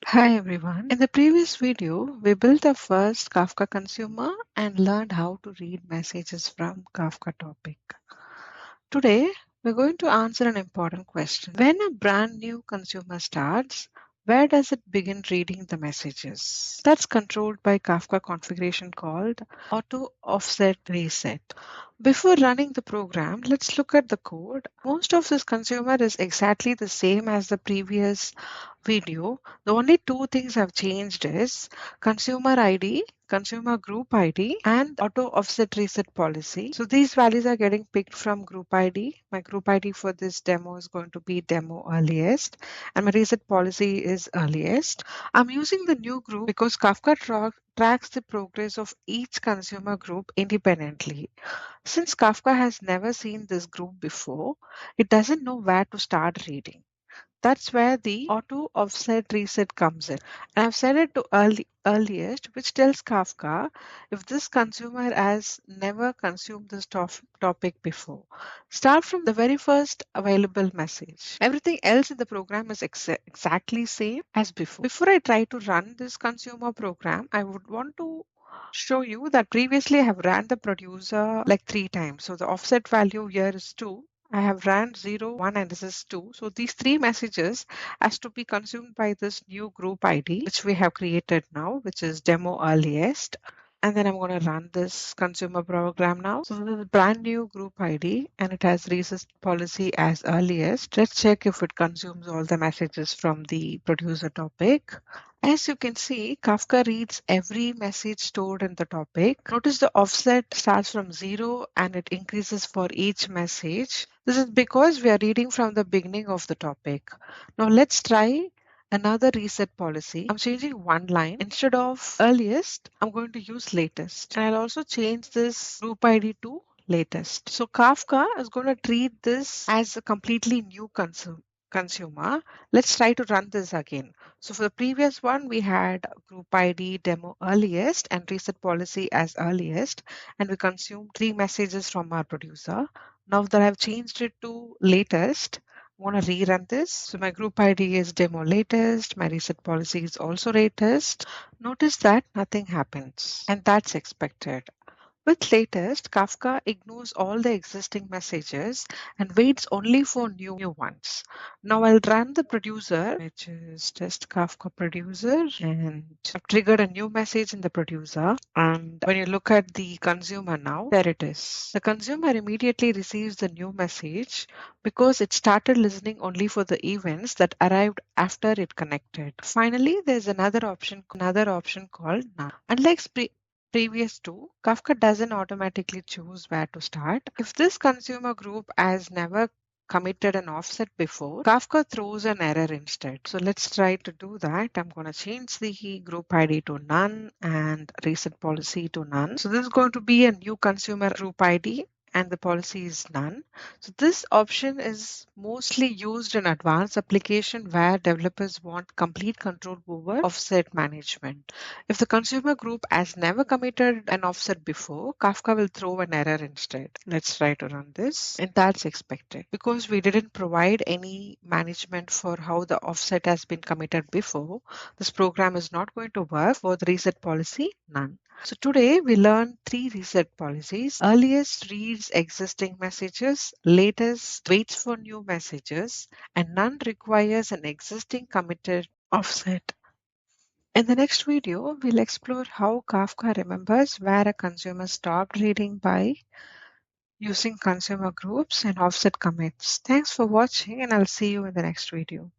Hi everyone. In the previous video, we built the first Kafka consumer and learned how to read messages from Kafka topic. Today, we're going to answer an important question. When a brand new consumer starts, where does it begin reading the messages? That's controlled by Kafka configuration called auto.offset.reset. Before running the program, let's look at the code. Most of this consumer is exactly the same as the previous video. The only two things I've changed is consumer ID, consumer group ID, and auto offset reset policy. So these values are getting picked from group ID. My group ID for this demo is going to be demo earliest, and my reset policy is earliest. I'm using the new group because Kafka tracks the progress of each consumer group independently. Since Kafka has never seen this group before, it doesn't know where to start reading. That's where the auto offset reset comes in. And I've set it to earliest, which tells Kafka if this consumer has never consumed this topic before. Start from the very first available message. Everything else in the program is exactly same as before. Before I try to run this consumer program, I would want to show you that previously I have ran the producer like 3 times. So the offset value here is 2. I have ran 0, 1, and this is 2. So these 3 messages has to be consumed by this new group ID, which we have created now, which is demo earliest. And then I'm going to run this consumer program now. So this is a brand new group ID and it has reset policy as earliest. Let's check if it consumes all the messages from the producer topic. As you can see, Kafka reads every message stored in the topic. Notice the offset starts from 0 and it increases for each message. This is because we are reading from the beginning of the topic. Now let's try another reset policy. I'm changing one line. Instead of earliest, I'm going to use latest. And I'll also change this group ID to latest. So Kafka is going to treat this as a completely new consumer. Let's try to run this again. So for the previous one, we had group ID demo earliest and reset policy as earliest, and we consumed 3 messages from our producer. Now that I've changed it to latest, I want to rerun this. So my group ID is demo latest. My reset policy is also latest. Notice that nothing happens, and that's expected. With latest, Kafka ignores all the existing messages and waits only for new ones. Now I'll run the producer, which is just Kafka producer, and I've triggered a new message in the producer. And when you look at the consumer now, there it is. The consumer immediately receives the new message because it started listening only for the events that arrived after it connected. Finally, there's another option called none. Unlike previous to, Kafka doesn't automatically choose where to start. If this consumer group has never committed an offset before, Kafka throws an error instead. So let's try to do that. I'm going to change the group ID to none and reset policy to none. So this is going to be a new consumer group ID and the policy is none. So this option is mostly used in advanced application where developers want complete control over offset management. If the consumer group has never committed an offset before, Kafka will throw an error instead. Let's try to run this. And that's expected. Because we didn't provide any management for how the offset has been committed before, this program is not going to work for the reset policy, none. So today we learned 3 reset policies. Earliest reads existing messages, latest waits for new messages, and none requires an existing committed offset. In the next video, we'll explore how Kafka remembers where a consumer stopped reading by using consumer groups and offset commits. Thanks for watching and I'll see you in the next video.